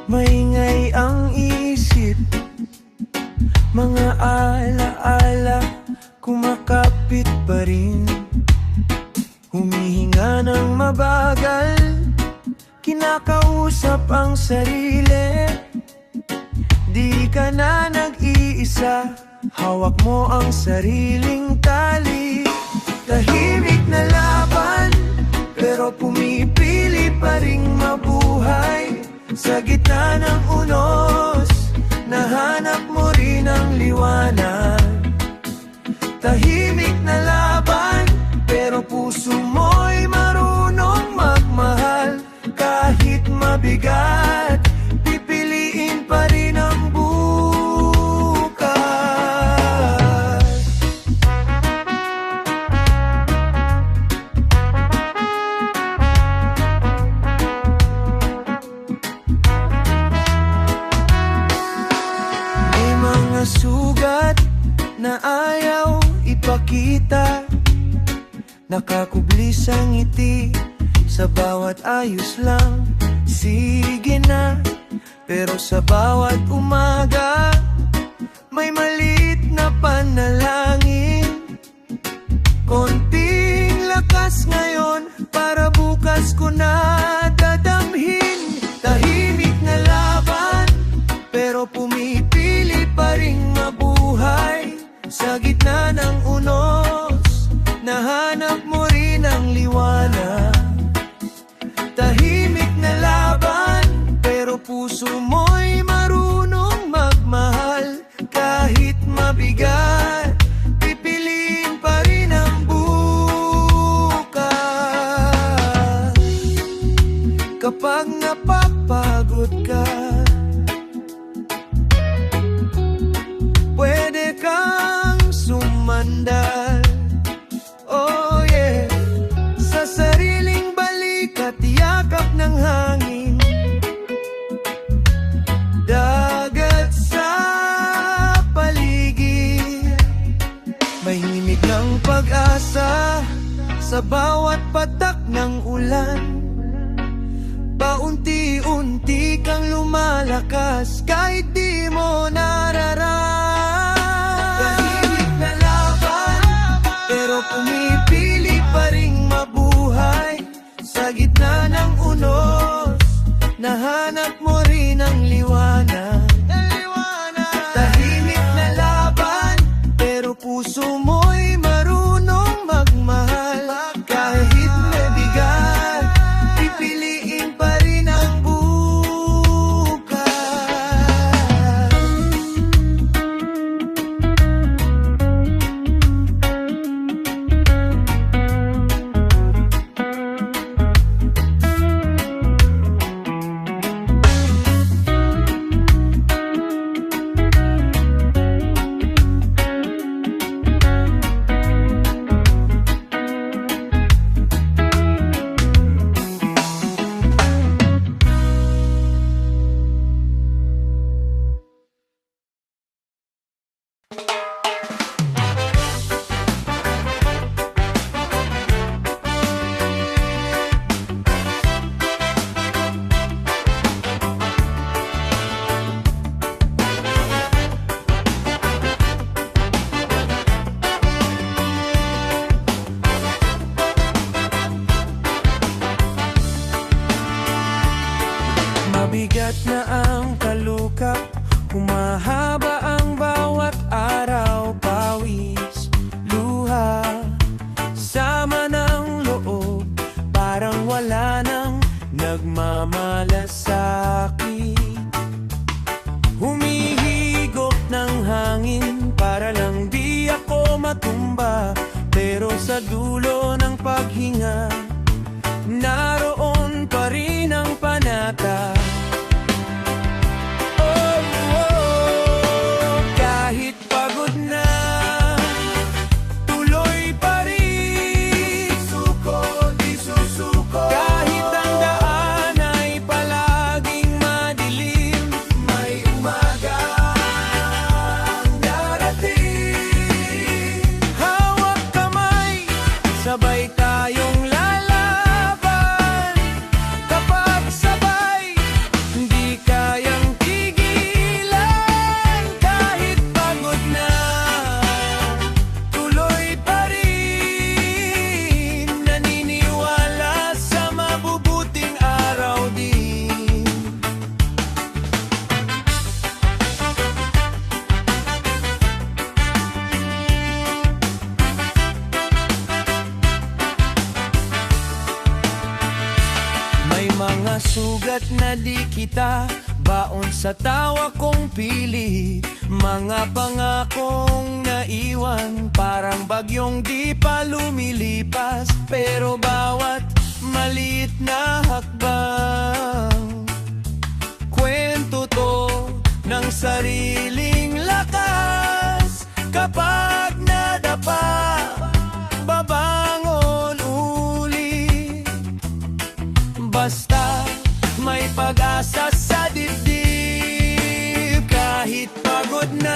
Maingay ang isip, mga alaala kumakapit pa rin. Humihinga ng mabagal, kinakausap ang sarili. Di ka na nag-iisa, hawak mo ang sariling tali. Tahimik na laban, pero pumipili pa ring mabuhay. Sa gitna ng unos, nahanap mo rin ang liwanag. Tahimik na laban, pero puso mo'y marunong magmahal. Kahit mabigat, pipiliin pa rin ang bukas. May mga sugat na ayaw ipakita, nakakubli sa ngiti sa bawat ayos lang. Sige na, pero sa bawat umaga may maliit na panalangin. Konting lakas ngayon para bukas ko na dadamhin. Tahimik na laban, pero pumipili pa ring mabuhay. Sa gitna ng unos, nahanap mo rin ang liwanag. Tahimik na laban, pero puso mo'y marunong magmahal. Kahit mabigat, pipiliin pa rin ang bukas. Kapag napapagod ka, pwede kang sumandal. Oh yeah, sa sariling balik at yakap ng hangin. Dagat sa paligid, may himig ng pag-asa sa bawat patak ng ulan. Paunti-unti kang lumalakas kahit di mo nararaan. Tahimik na laban, pero pumipili pa ring mabuhay. Sa gitna ng unos, nahanap mo rin ang liwanag. Tahimik na laban, pero puso mo'y marunong magmahal. Kahit mabigat, pipiliin pa rin ang bukas. Mabigat na ang kalukap, humahaba ang bawat araw. Pawis, luha, sama ng loob, parang wala nang nagmamalasakit. Humihigop ng hangin para lang di ako matumba. Pero sa dulo ng paghinga, naroon pa rin ang panata. Kahit pagod na, tuloy pa rin. Suko, di susuko. Kahit ang daan ay palaging madilim, may umaga ang darating. Hawak kamay, sabay tayong lalaban. Kapag sabay kita, baon sa tawa kong pilit. Mga pangakong naiwan, parang bagyong di pa lumilipas. Pero bawat maliit na hakbang, kwento to ng sariling lakas. Kapag nadapa, babangon uli. Basta may pag-asa sa dibdib. Kahit pagod na,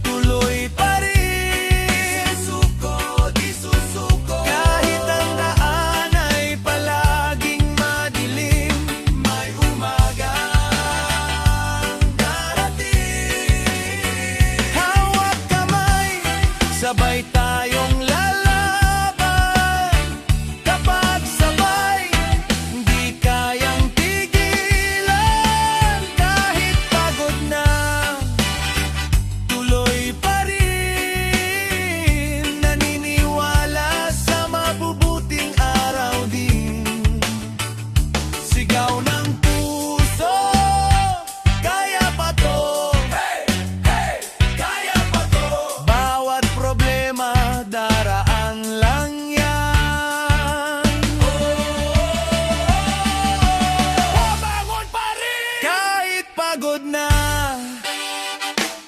tuloy pa rin. Susuko, di susuko. Kahit ang daan ay palaging madilim, may umagang darating. Hawak kamay, sabay tayong lalaban. Kapag sabay, di kayang tigilan. Kahit pagod na, tuloy pa rin. Naniniwala sa mabubuting araw din. Sigaw ng puso, kaya pa to. Hey, hey, kaya pa to. Bawat problema, daraan lang yan. Babangon pa rin! Kahit pagod na,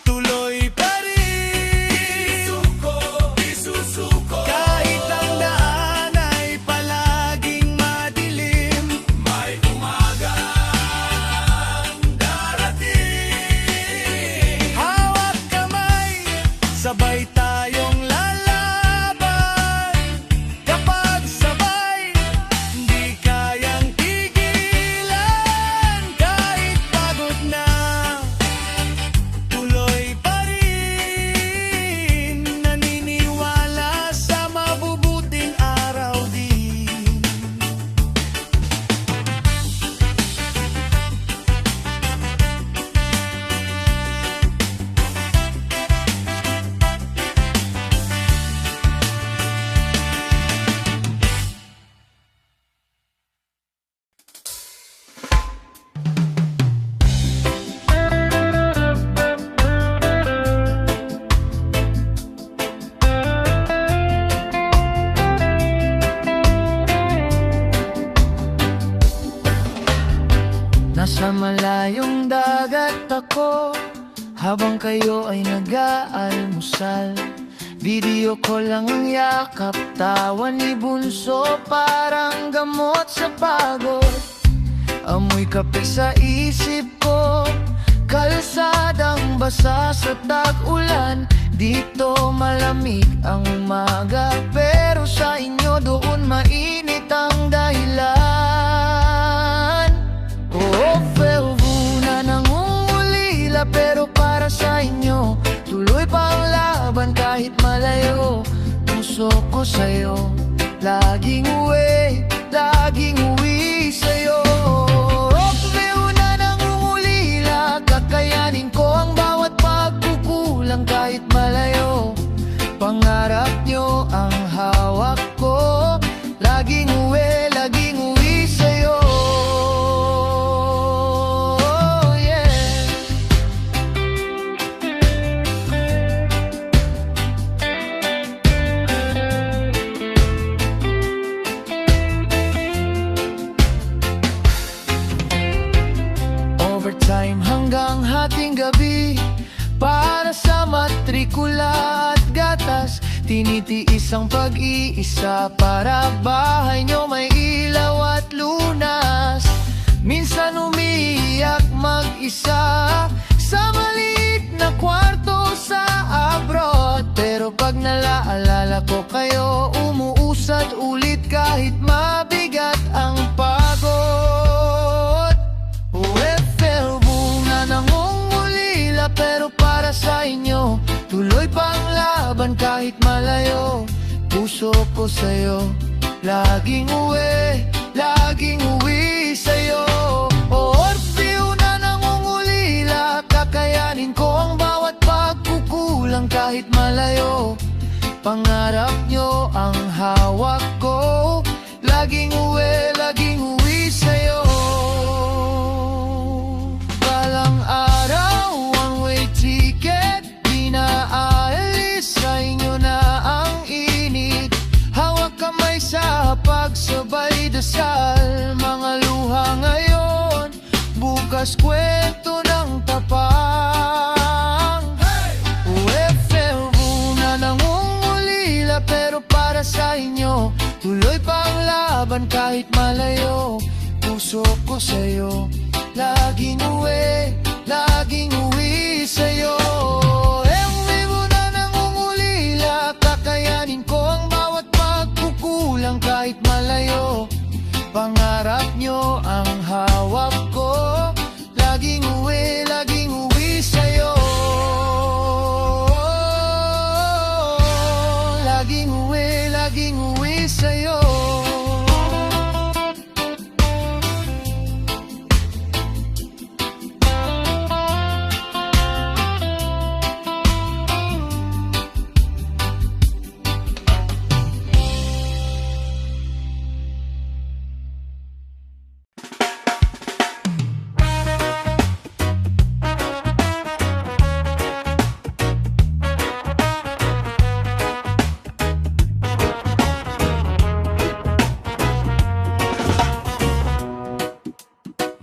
tuloy pa rin. Susuko, isusuko. Kahit ang daan ay palaging madilim, may umagang darating. Hawak kamay, sabay tayong lalaban. Kapag sabay, di kayang tigilan. Kahit pagod na, tuloy pa rin. Naniniwala sa mabubuting araw din. Nasa malayong dagat ako, habang kayo ay nag-aalmusal. Video ko lang ang yakap, tawa ni Bunso parang gamot sa pagod. Amoy kape sa isip ko, kalsadang basa sa tag-ulan. Dito malamig ang umaga, pero sa inyo doon mainit ang dahilan. Oo, Felvuna nangungulila, pero para sa inyo tuloy pa ang laban kahit malayo. Puso ko sa'yo, laging uwi sa'yo. Oh, Felvuna nangungulila, kakayanin ko ang bawat pagkukulang kahit malayo. Pangarap nyo ang hawak ko, laging uwi sa'yo. Overtime hanggang hating gabi, para sa matrikula at gatas. Tinitiis ang pag-iisa para bahay nyo may ilaw at lunas. Minsan umiiyak mag-isa sa maliit na kwarto sa abroad. Pero pag nalaalala ko kayo, umuusad ulit kahit mabigat ang pagod. Felvuna nangungulila, pero para sa inyo tuloy pa ang laban kahit malayo. Puso ko sa'yo, laging uwi sa'yo. Felvuna nangungulila, kakayanin ko ang bawat pagkukulang kahit malayo. Pangarap nyo ang hawak ko, laging uwi sa'yo. Mas kwento ng tapang OFW na nangungulila, pero para sa inyo tuloy pa ang laban kahit malayo. Puso ko sa'yo, laging uwi sa'yo. Vivo na nangungulila, kakayanin ko ang bawat pagkukulang kahit malayo. Pangarap nyo ang hawak ko, laging uwi sa'yo. Laging uwi sa'yo.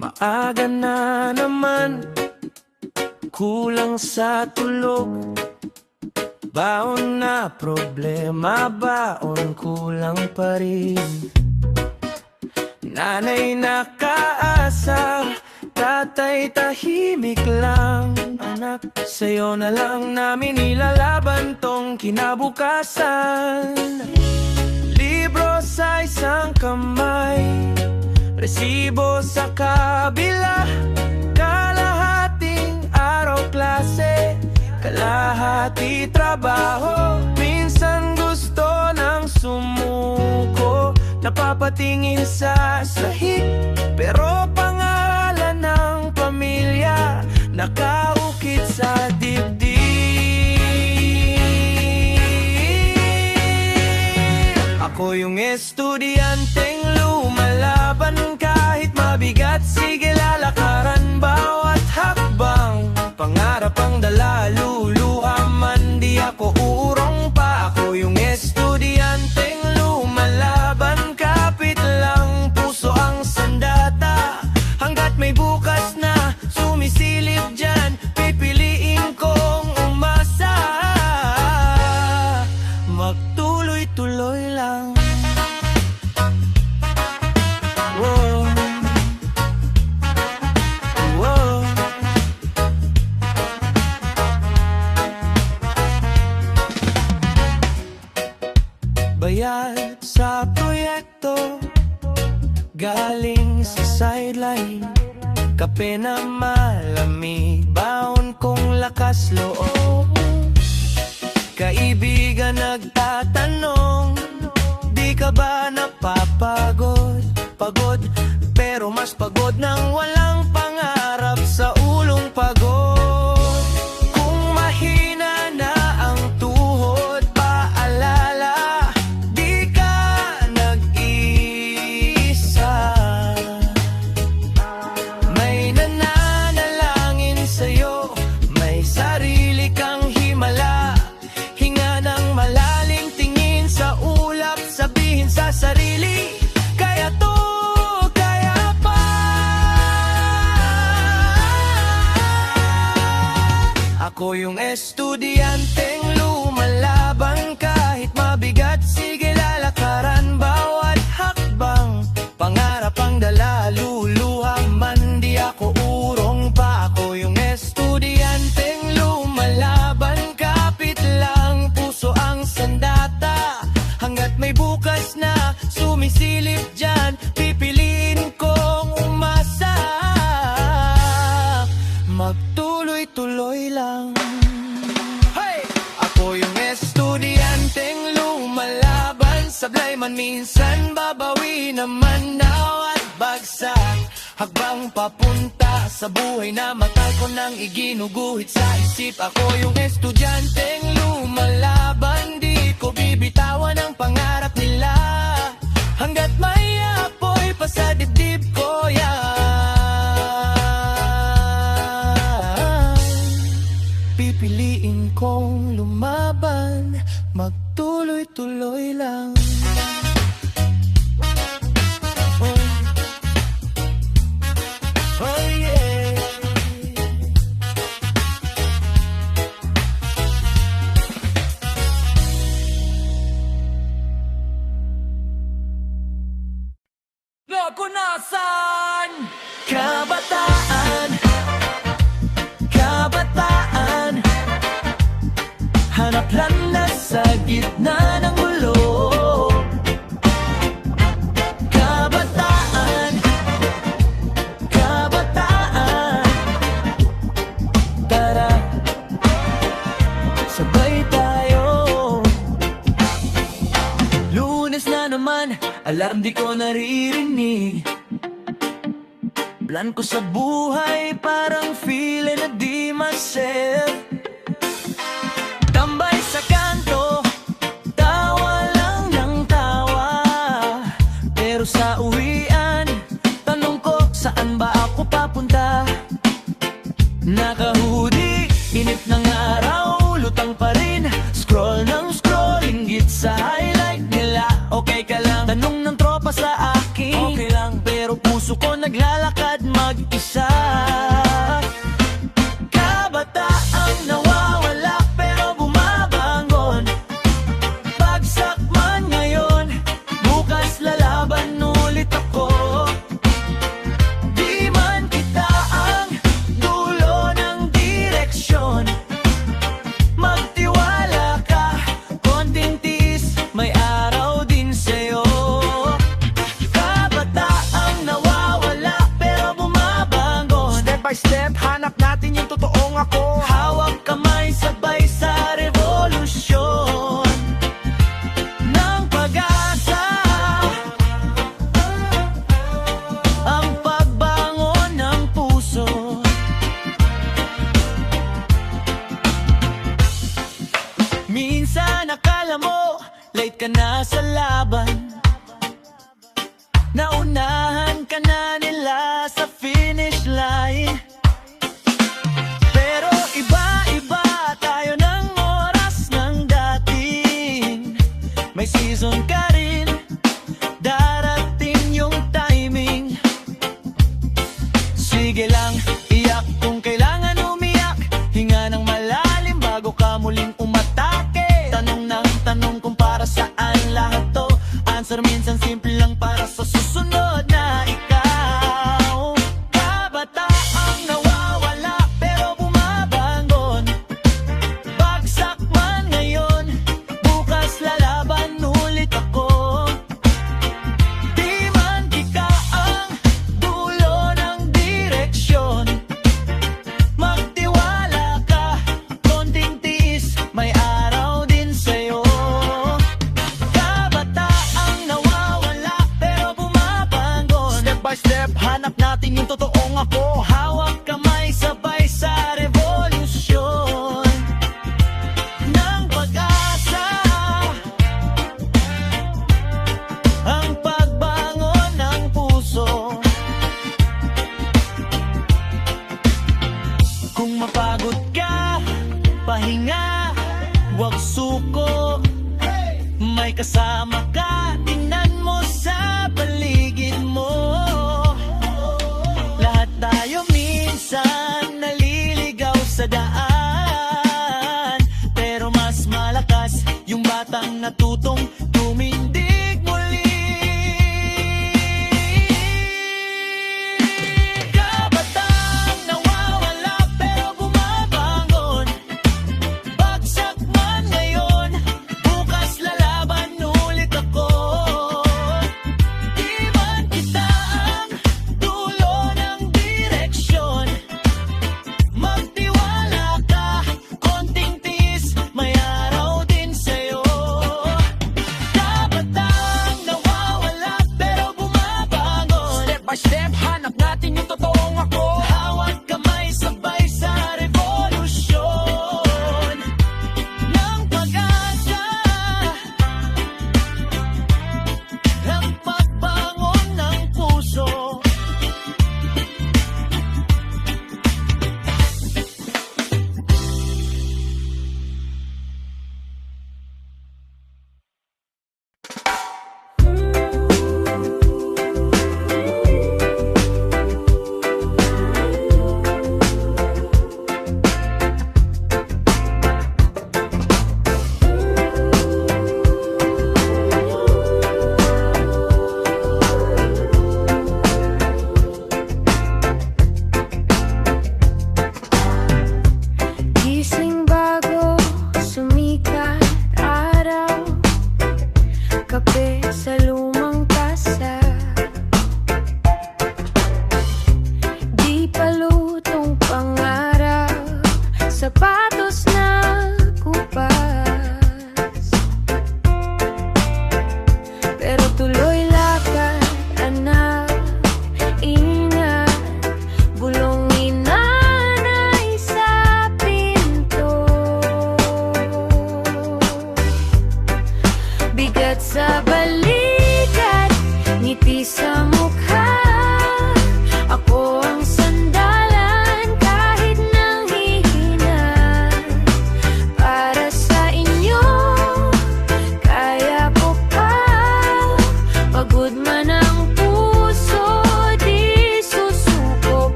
Maaga na naman, kulang sa tulog. Baon na problema, baon kulang pa rin. Nanay nakaasa, tatay tahimik lang. Anak, sa'yo na lang namin ilalaban tong kinabukasan. Libro sa isang kamay, resibo sa kabila, kalahating araw klase, kalahati trabaho. Minsan gusto nang sumuko, napapatingin sa sahig, pero pangalan ng pamilya nakaukit sa dibdib. Ako yung estudyanteng lumalaban kahit mabigat, sige lalakaran bawat hakbang. Pangarap ang dala, luluha man, di ako uurong pa. Ako yung estudyanteng lumalaban, kapit lang puso ang sandata. Hanggat may bukas na sumisilip dyan, pipiliin kong umasa. Magtuloy-tuloy lang. Whoa. Whoa. Bayad sa proyekto, galing sa sideline, kape na malamig, baon kong lakas loob. Kaibigan nagtatanong, di ka ba napapagod? Pagod, pero mas pagod nang walang pangarap sa ulong pagod. Kung mahina na ang tuhod, paalala, di ka nag-iisa. May nananalangin sa'yo, may sarili kang himala. Hinga ng malalim, tingin sa ulap, sabihin sa sarili, kaya to, kaya pa. Ako yung estudyanteng lumalaban kahit mabigat, sige lalakaran bawat hakbang. Pangarap ang dala, luluha man, di ako urong pa. Ako yung estudyanteng lumalaban, kapit lang puso ang sandata. Hanggat may bukas na sumisilip dyan, pipiliin kong umasa. Magtuloy-tuloy lang. Hey! Ako yung estudyanteng lumalaban, sablay man minsan, babawi naman bawat bagsak. Hakbang papunta sa buhay na matagal ko nang iginuguhit sa isip. Ako yung estudyanteng lumalaban, di ko bibitawan ang pangarap nila. Hanggat may apoy pa sa dibdib ko yan, pipiliin kong lumaban, magtuloy-tuloy lang. Oh yeah. gitna ng gulo. Kabataan, kabataan, tara, sabay tayo. Lunes na naman, alarm di ko naririnig. Plan ko sa buhay, parang feeling na di myself. Tambay sa kanto, tawa lang ng tawa. Pero sa uwian, tanong ko saan ba ako papunta. Nakahudi, init ng araw, lutang pa rin. Scroll ng scroll, inggit sa highlight nila. Okay ka lang? Tanong ng tropa sa akin. Okay lang, pero puso ko naglalakad mag-isa. Kabataang nawawala pero bumabangon. Bagsak man ngayon, bukas lalaban ulit ako. Di man kita ang dulo ng direksyon. Magtiwala ka, konting tiis, may araw din sa'yo. Kabataang nawawala pero bumabangon. Step by step, hanap natin yung totoong ako. Hawak kamay sabay sa revolusyon ng pag-asa. Ang pagbangon ng puso. Minsan akala mo late ka na sa laban. Naunahan ka na nila sa finish line. Pero iba-iba tayo ng oras ng dating. May season ka rin, darating yung timing. Sige lang, iyak kung kailangan umiyak. Hinga ng malalim bago ka muling umatake. Tanong ng tanong kung para saan lahat to. Answer minsan simple lang para sa susunod na ikaw. Kabataang nawawala pero bumabangon. Bagsak man ngayon, bukas lalaban ulit ako. Di man ika ang dulo ng direksyon. Magtiwala ka, konting tiis, may araw din sa'yo. Kabataang nawawala pero bumabangon. Step by step, hanap natin yung totoong ako. Hawak kamay sabay sa revolusyon ng pag-asa. Ang pagbangon ng puso. Kung mapagod ka, pahinga, huwag suko. May kasama ka, tingnan mo sa paligid mo. Lahat tayo minsan naliligaw sa daan. Pero mas malakas yung batang natutong tumindig muli. Kabataang nawawala pero bumabangon. Bagsak man ngayon, bukas lalaban ulit ako.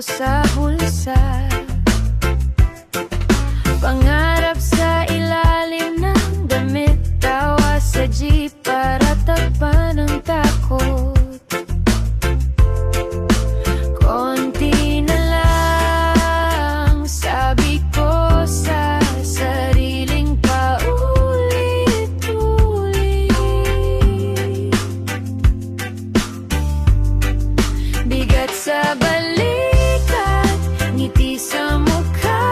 sa bulsa. Pangarap sa ilalim ng damit, tawa sa jeep para takpan ang takot. Konti na lang, sabi ko sa sariling paulit-ulit. Bigat sa balikat, ngiti sa mukha.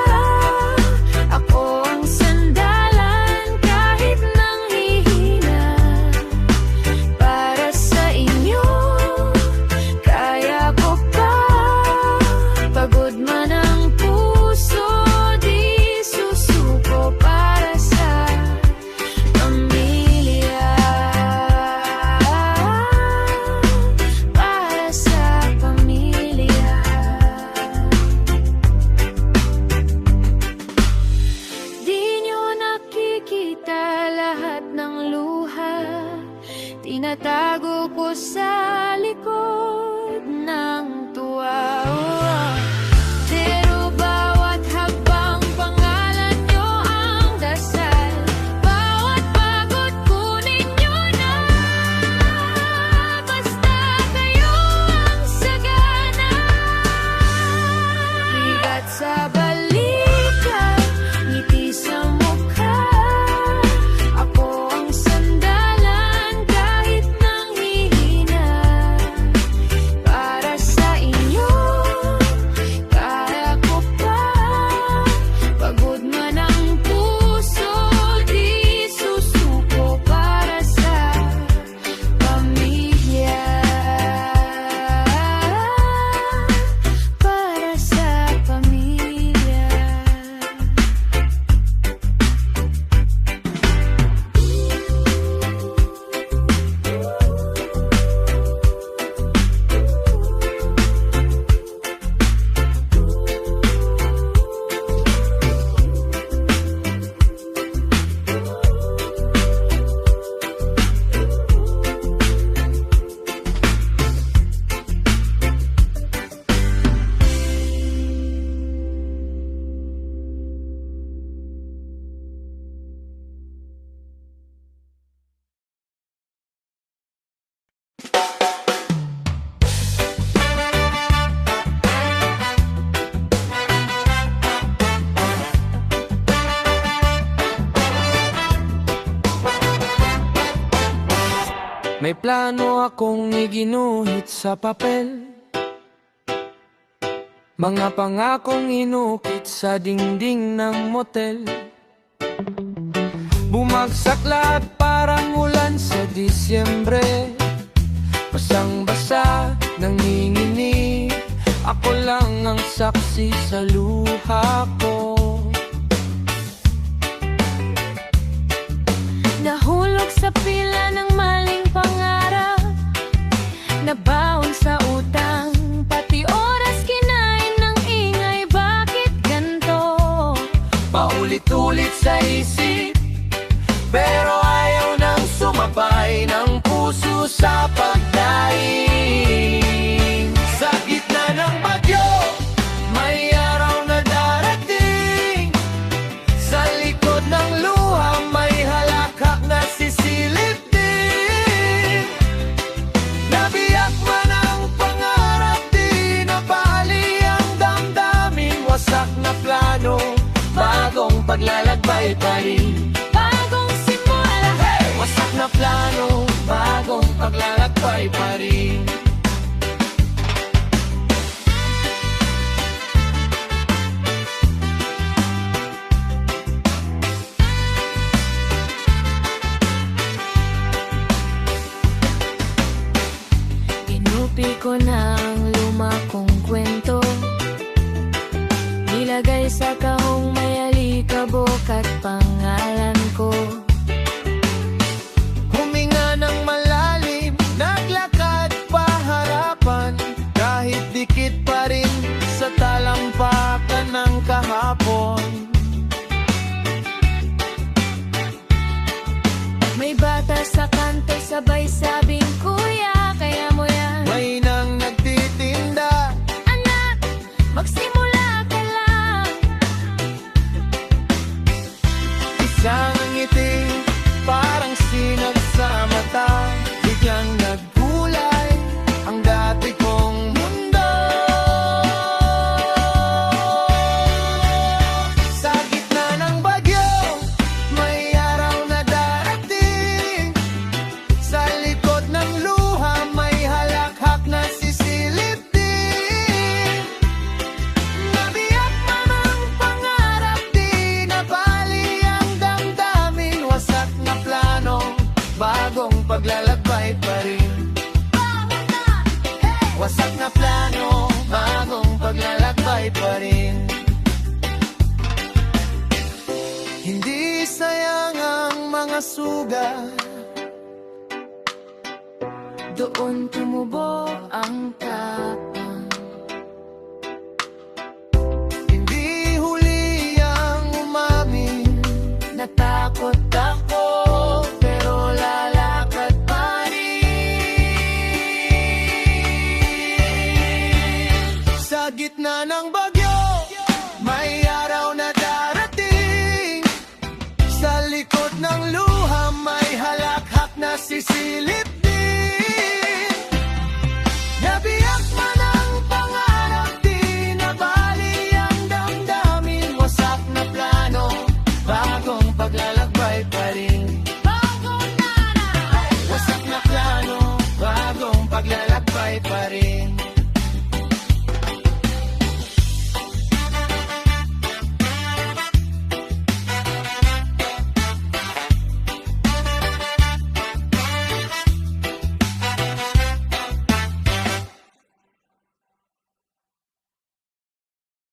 Ako ang sandalan kahit nang hihina. Para sa inyo, kaya ko pa. Pagod man ang puso, di susuko para sa pamilya. Para sa pamilya. Di nyo nakikita lahat ng luha, tinatago ko sa likod ng tuwa. Pero bawat habang pangalan nyo ang dasal, bawat pagod kunin nyo na. Basta kayo ang sagana. Bigat sa balikat, ngiti sa mukha. Ako ang sandalan kahit nang hihina. Para sa inyo, kaya ko pa. Pagod man ang puso, di susuko para sa pamilya. Para sa pamilya. May plano akong iginuhit sa papel, mga pangakong inukit sa dingding ng motel. Bumagsak lahat parang ulan sa Disyembre, basang-basa, nanginginig. Ako lang ang saksi sa luha ko. Nahulog sa pila ng maling pangarap, nabaon sa utang, pati oras kinain ng ingay. Bakit ganto? Paulit-ulit sa isip, pero ayaw nang sumabay ng puso sa pagdaing. Sa gitna ng bagyo, may araw na darating. Sa likod ng luha, may halakhak na sisilip din. Nabiyak man ang pangarap, di napali ang damdamin. Wasak na plano, bagong paglalakbay pa rin. Bagong simula. Wasak na plano, bagong paglalakbay pa rin. Inupi ko na ang luma kong kwento, nilagay sa kahong may alikabok at pangalan ko. Huminga ng malalim, naglakad paglalakbay pa rin. Wasak na plano, bagong paglalakbay pa rin. Hindi sayang ang mga sugat, Doon tumubo ang tapa.